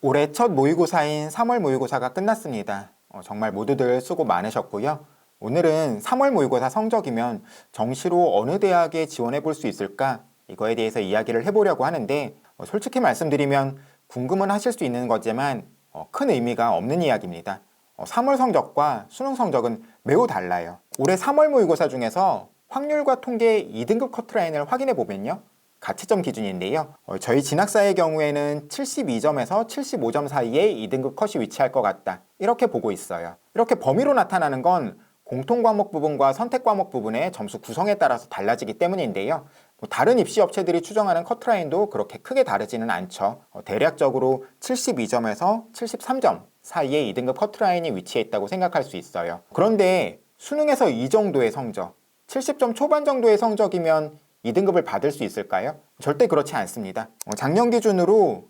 올해 첫 모의고사인 3월 모의고사가 끝났습니다. 정말 모두들 수고 많으셨고요. 오늘은 3월 모의고사 성적이면 정시로 어느 대학에 지원해 볼 수 있을까? 이거에 대해서 이야기를 해보려고 하는데 솔직히 말씀드리면 궁금은 하실 수 있는 거지만 큰 의미가 없는 이야기입니다. 3월 성적과 수능 성적은 매우 달라요. 올해 3월 모의고사 중에서 확률과 통계 2등급 커트라인을 확인해 보면요. 가치점 기준인데요. 저희 진학사의 경우에는 72점에서 75점 사이에 2등급 컷이 위치할 것 같다. 이렇게 보고 있어요. 이렇게 범위로 나타나는 건 공통과목 부분과 선택과목 부분의 점수 구성에 따라서 달라지기 때문인데요. 다른 입시 업체들이 추정하는 커트라인도 그렇게 크게 다르지는 않죠. 대략적으로 72점에서 73점 사이에 2등급 커트라인이 위치해 있다고 생각할 수 있어요. 그런데 수능에서 이 정도의 성적, 70점 초반 정도의 성적이면 2등급을 받을 수 있을까요? 절대 그렇지 않습니다. 작년 기준으로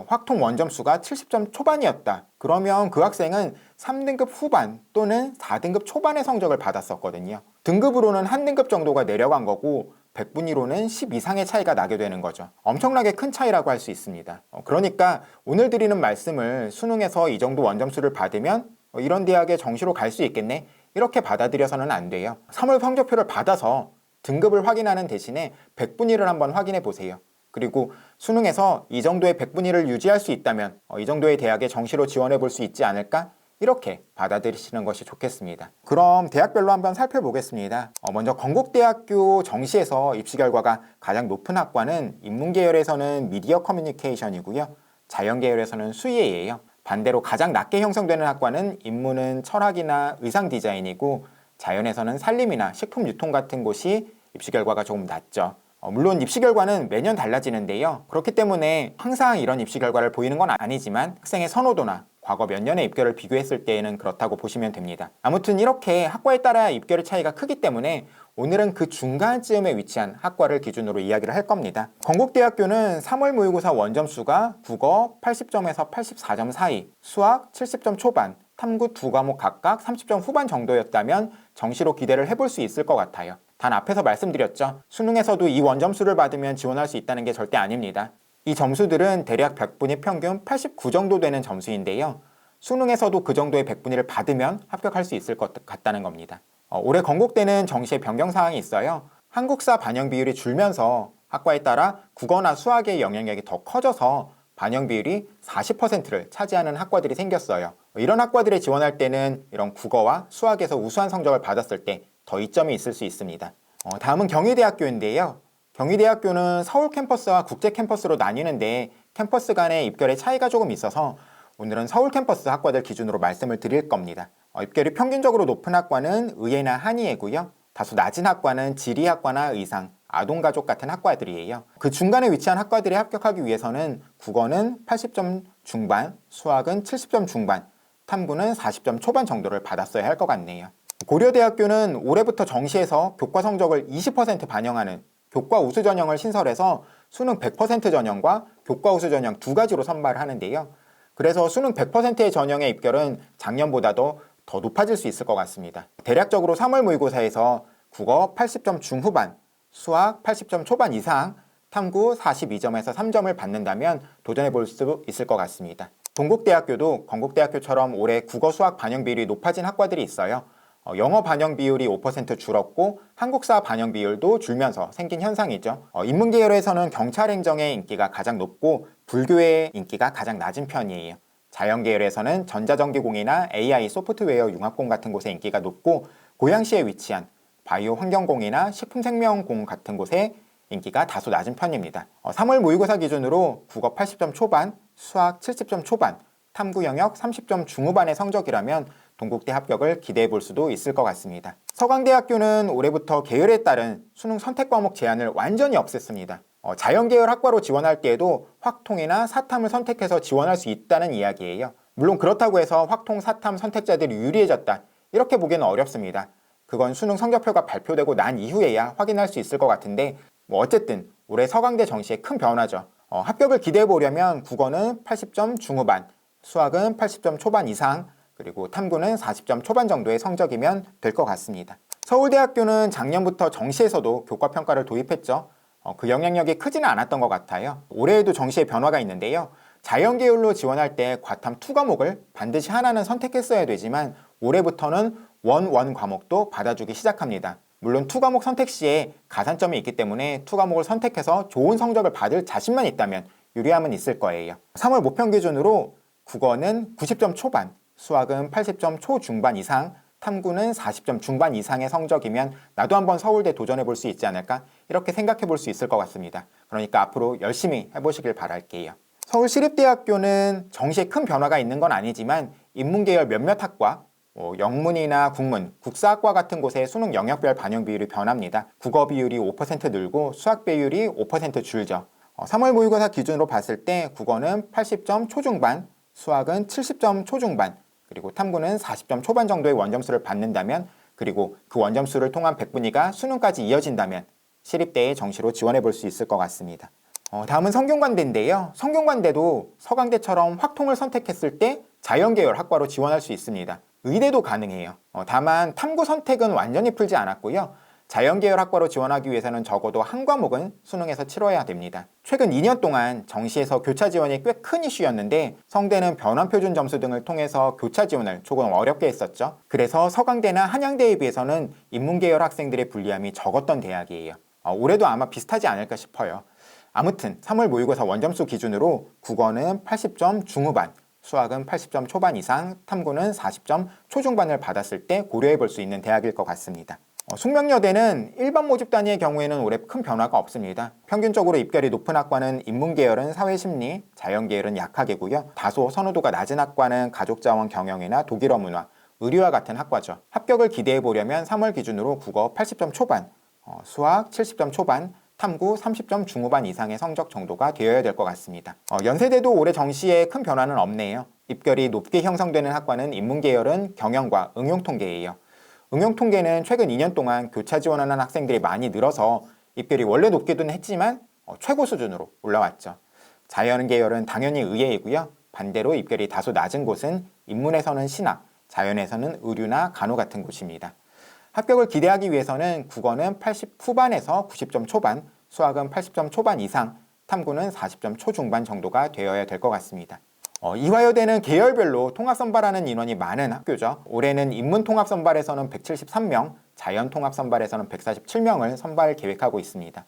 확통 원점수가 70점 초반이었다. 그러면 그 학생은 3등급 후반 또는 4등급 초반의 성적을 받았었거든요. 등급으로는 한 등급 정도가 내려간 거고 100분위로는 10 이상의 차이가 나게 되는 거죠. 엄청나게 큰 차이라고 할 수 있습니다. 그러니까 오늘 드리는 말씀을 수능에서 이 정도 원점수를 받으면 이런 대학에 정시로 갈 수 있겠네? 이렇게 받아들여서는 안 돼요. 3월 성적표를 받아서 등급을 확인하는 대신에 100분위를 한번 확인해 보세요. 그리고 수능에서 이 정도의 100분위를 유지할 수 있다면 이 정도의 대학에 정시로 지원해 볼 수 있지 않을까? 이렇게 받아들이시는 것이 좋겠습니다. 그럼 대학별로 한번 살펴보겠습니다. 먼저 건국대학교 정시에서 입시 결과가 가장 높은 학과는 인문계열에서는 미디어 커뮤니케이션이고요. 자연계열에서는 수의예요. 반대로 가장 낮게 형성되는 학과는 인문은 철학이나 의상 디자인이고 자연에서는 산림이나 식품 유통 같은 곳이 입시 결과가 조금 낮죠. 물론 입시 결과는 매년 달라지는데요. 그렇기 때문에 항상 이런 입시 결과를 보이는 건 아니지만 학생의 선호도나 과거 몇 년의 입결을 비교했을 때에는 그렇다고 보시면 됩니다. 아무튼 이렇게 학과에 따라 입결의 차이가 크기 때문에 오늘은 그 중간쯤에 위치한 학과를 기준으로 이야기를 할 겁니다. 건국대학교는 3월 모의고사 원점수가 국어 80점에서 84점 사이, 수학 70점 초반, 탐구 두 과목 각각 30점 후반 정도였다면 정시로 기대를 해볼 수 있을 것 같아요. 단 앞에서 말씀드렸죠. 수능에서도 이 원점수를 받으면 지원할 수 있다는 게 절대 아닙니다. 이 점수들은 대략 100분위 평균 89 정도 되는 점수인데요. 수능에서도 그 정도의 100분위를 받으면 합격할 수 있을 것 같다는 겁니다. 올해 건국대는 정시에 변경사항이 있어요. 한국사 반영 비율이 줄면서 학과에 따라 국어나 수학의 영향력이 더 커져서 반영 비율이 40%를 차지하는 학과들이 생겼어요. 이런 학과들에 지원할 때는 이런 국어와 수학에서 우수한 성적을 받았을 때 더 이점이 있을 수 있습니다. 다음은 경희대학교인데요. 경희대학교는 서울 캠퍼스와 국제 캠퍼스로 나뉘는데 캠퍼스 간의 입결의 차이가 조금 있어서 오늘은 서울 캠퍼스 학과들 기준으로 말씀을 드릴 겁니다. 입결이 평균적으로 높은 학과는 의예나 한의예고요. 다소 낮은 학과는 지리학과나 의상, 아동가족 같은 학과들이에요. 그 중간에 위치한 학과들에 합격하기 위해서는 국어는 80점 중반, 수학은 70점 중반, 탐구는 40점 초반 정도를 받았어야 할 것 같네요. 고려대학교는 올해부터 정시에서 교과 성적을 20% 반영하는 교과 우수 전형을 신설해서 수능 100% 전형과 교과 우수 전형 두 가지로 선발을 하는데요. 그래서 수능 100%의 전형의 입결은 작년보다도 더 높아질 수 있을 것 같습니다. 대략적으로 3월 모의고사에서 국어 80점 중후반, 수학 80점 초반 이상, 탐구 42점에서 3점을 받는다면 도전해 볼 수 있을 것 같습니다. 동국대학교도 건국대학교처럼 올해 국어 수학 반영 비율이 높아진 학과들이 있어요. 영어 반영 비율이 5% 줄었고 한국사 반영 비율도 줄면서 생긴 현상이죠. 인문계열에서는 경찰행정의 인기가 가장 높고 불교의 인기가 가장 낮은 편이에요. 자연계열에서는 전자전기공이나 AI 소프트웨어 융합공 같은 곳에 인기가 높고 고양시에 위치한 바이오 환경공이나 식품생명공 같은 곳에 인기가 다소 낮은 편입니다. 3월 모의고사 기준으로 국어 80점 초반, 수학 70점 초반, 탐구 영역 30점 중후반의 성적이라면 동국대 합격을 기대해 볼 수도 있을 것 같습니다. 서강대학교는 올해부터 계열에 따른 수능 선택 과목 제한을 완전히 없앴습니다. 자연계열 학과로 지원할 때에도 확통이나 사탐을 선택해서 지원할 수 있다는 이야기예요. 물론 그렇다고 해서 확통, 사탐 선택자들이 유리해졌다. 이렇게 보기는 어렵습니다. 그건 수능 성적표가 발표되고 난 이후에야 확인할 수 있을 것 같은데 어쨌든 올해 서강대 정시에 큰 변화죠. 합격을 기대해 보려면 국어는 80점 중후반, 수학은 80점 초반 이상, 그리고 탐구는 40점 초반 정도의 성적이면 될 것 같습니다. 서울대학교는 작년부터 정시에서도 교과평가를 도입했죠. 그 영향력이 크지는 않았던 것 같아요. 올해에도 정시에 변화가 있는데요. 자연계열로 지원할 때 과탐 2 과목을 반드시 하나는 선택했어야 되지만 올해부터는 원 과목도 받아주기 시작합니다. 물론 2 과목 선택 시에 가산점이 있기 때문에 2 과목을 선택해서 좋은 성적을 받을 자신만 있다면 유리함은 있을 거예요. 3월 모평 기준으로 국어는 90점 초반, 수학은 80점 초중반 이상, 탐구는 40점 중반 이상의 성적이면 나도 한번 서울대 도전해 볼 수 있지 않을까? 이렇게 생각해 볼 수 있을 것 같습니다. 그러니까 앞으로 열심히 해보시길 바랄게요. 서울시립대학교는 정시에 큰 변화가 있는 건 아니지만 인문계열 몇몇 학과, 영문이나 국문, 국사학과 같은 곳의 수능 영역별 반영 비율이 변합니다. 국어 비율이 5% 늘고 수학 비율이 5% 줄죠. 3월 모의고사 기준으로 봤을 때 국어는 80점 초중반, 수학은 70점 초중반, 그리고 탐구는 40점 초반 정도의 원점수를 받는다면, 그리고 그 원점수를 통한 백분위가 수능까지 이어진다면 시립대에 정시로 지원해 볼 수 있을 것 같습니다. 다음은 성균관대인데요. 성균관대도 서강대처럼 확통을 선택했을 때 자연계열 학과로 지원할 수 있습니다. 의대도 가능해요. 다만 탐구 선택은 완전히 풀지 않았고요. 자연계열 학과로 지원하기 위해서는 적어도 한 과목은 수능에서 치러야 됩니다. 최근 2년 동안 정시에서 교차 지원이 꽤 큰 이슈였는데 성대는 변환표준 점수 등을 통해서 교차 지원을 조금 어렵게 했었죠. 그래서 서강대나 한양대에 비해서는 인문계열 학생들의 불리함이 적었던 대학이에요. 올해도 아마 비슷하지 않을까 싶어요. 아무튼 3월 모의고사 원점수 기준으로 국어는 80점 중후반, 수학은 80점 초반 이상, 탐구는 40점 초중반을 받았을 때 고려해 볼 수 있는 대학일 것 같습니다. 숙명여대는 일반 모집 단위의 경우에는 올해 큰 변화가 없습니다. 평균적으로 입결이 높은 학과는 인문계열은 사회심리, 자연계열은 약학이고요. 다소 선호도가 낮은 학과는 가족자원 경영이나 독일어 문화, 의료와 같은 학과죠. 합격을 기대해 보려면 3월 기준으로 국어 80점 초반, 수학 70점 초반, 탐구 30점 중후반 이상의 성적 정도가 되어야 될 것 같습니다. 연세대도 올해 정시에 큰 변화는 없네요. 입결이 높게 형성되는 학과는 인문계열은 경영과 응용통계예요. 응용통계는 최근 2년 동안 교차 지원하는 학생들이 많이 늘어서 입결이 원래 높기는 했지만 최고 수준으로 올라왔죠. 자연계열은 당연히 의예이고요. 반대로 입결이 다소 낮은 곳은 인문에서는 신학, 자연에서는 의류나 간호 같은 곳입니다. 합격을 기대하기 위해서는 국어는 80 후반에서 90점 초반, 수학은 80점 초반 이상, 탐구는 40점 초중반 정도가 되어야 될 것 같습니다. 이화여대는 계열별로 통합선발하는 인원이 많은 학교죠. 올해는 인문통합선발에서는 173명, 자연통합선발에서는 147명을 선발 계획하고 있습니다.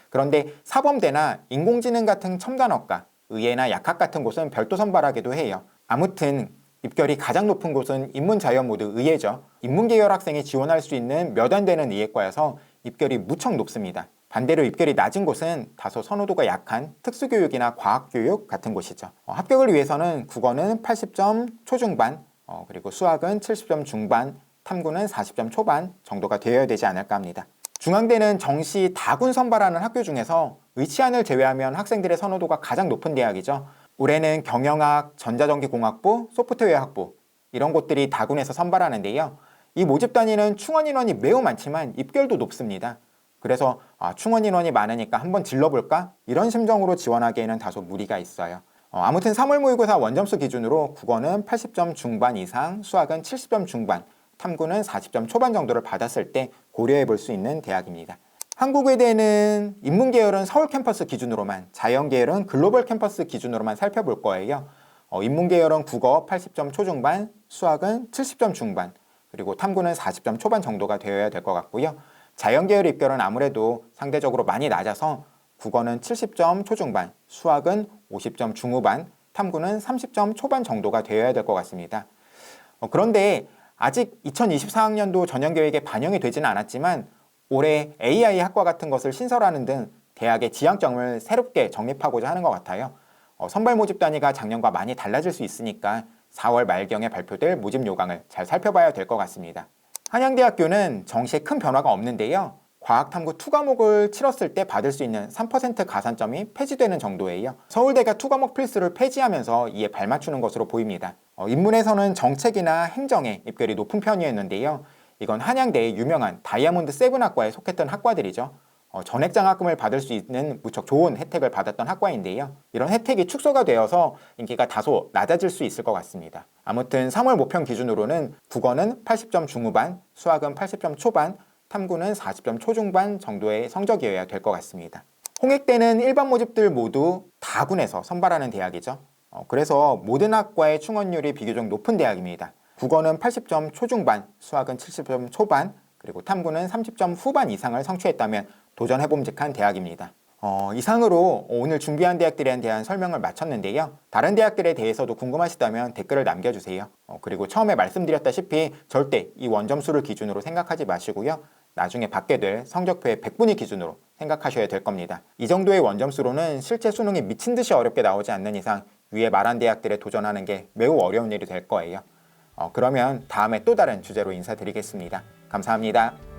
그런데 사범대나 인공지능 같은 첨단학과, 의예나 약학 같은 곳은 별도 선발하기도 해요. 아무튼 입결이 가장 높은 곳은 인문자연 모두 의예죠. 인문계열 학생이 지원할 수 있는 몇 안 되는 의예과여서 입결이 무척 높습니다. 반대로 입결이 낮은 곳은 다소 선호도가 약한 특수교육이나 과학교육 같은 곳이죠. 합격을 위해서는 국어는 80점 초중반, 그리고 수학은 70점 중반, 탐구는 40점 초반 정도가 되어야 되지 않을까 합니다. 중앙대는 정시 다군 선발하는 학교 중에서 의치안을 제외하면 학생들의 선호도가 가장 높은 대학이죠. 올해는 경영학, 전자전기공학부, 소프트웨어학부 이런 곳들이 다군에서 선발하는데요. 이 모집 단위는 충원 인원이 매우 많지만 입결도 높습니다. 그래서 충원 인원이 많으니까 한번 질러볼까? 이런 심정으로 지원하기에는 다소 무리가 있어요. 아무튼 3월 모의고사 원점수 기준으로 국어는 80점 중반 이상, 수학은 70점 중반, 탐구는 40점 초반 정도를 받았을 때 고려해 볼 수 있는 대학입니다. 한국의대는 인문계열은 서울 캠퍼스 기준으로만, 자연계열은 글로벌 캠퍼스 기준으로만 살펴볼 거예요. 인문계열은 국어 80점 초중반, 수학은 70점 중반, 그리고 탐구는 40점 초반 정도가 되어야 될 것 같고요. 자연계열 입결은 아무래도 상대적으로 많이 낮아서 국어는 70점 초중반, 수학은 50점 중후반, 탐구는 30점 초반 정도가 되어야 될 것 같습니다. 그런데 아직 2024학년도 전형계획에 반영이 되지는 않았지만 올해 AI 학과 같은 것을 신설하는 등 대학의 지향점을 새롭게 정립하고자 하는 것 같아요. 선발 모집 단위가 작년과 많이 달라질 수 있으니까 4월 말경에 발표될 모집 요강을 잘 살펴봐야 될 것 같습니다. 한양대학교는 정시에 큰 변화가 없는데요. 과학탐구 2 과목을 치렀을 때 받을 수 있는 3% 가산점이 폐지되는 정도예요. 서울대가 2 과목 필수를 폐지하면서 이에 발맞추는 것으로 보입니다. 인문에서는 정책이나 행정에 입결이 높은 편이었는데요. 이건 한양대의 유명한 다이아몬드 7학과에 속했던 학과들이죠. 전액 장학금을 받을 수 있는 무척 좋은 혜택을 받았던 학과인데요. 이런 혜택이 축소가 되어서 인기가 다소 낮아질 수 있을 것 같습니다. 아무튼 3월 모평 기준으로는 국어는 80점 중후반, 수학은 80점 초반, 탐구는 40점 초중반 정도의 성적이어야 될 것 같습니다. 홍익대는 일반 모집들 모두 다군에서 선발하는 대학이죠. 그래서 모든 학과의 충원율이 비교적 높은 대학입니다. 국어는 80점 초중반, 수학은 70점 초반, 그리고 탐구는 30점 후반 이상을 성취했다면 도전해봄직한 대학입니다. 이상으로 오늘 준비한 대학들에 대한 설명을 마쳤는데요. 다른 대학들에 대해서도 궁금하시다면 댓글을 남겨주세요. 그리고 처음에 말씀드렸다시피 절대 이 원점수를 기준으로 생각하지 마시고요. 나중에 받게 될 성적표의 100분위 기준으로 생각하셔야 될 겁니다. 이 정도의 원점수로는 실제 수능이 미친 듯이 어렵게 나오지 않는 이상 위에 말한 대학들에 도전하는 게 매우 어려운 일이 될 거예요. 그러면 다음에 또 다른 주제로 인사드리겠습니다. 감사합니다.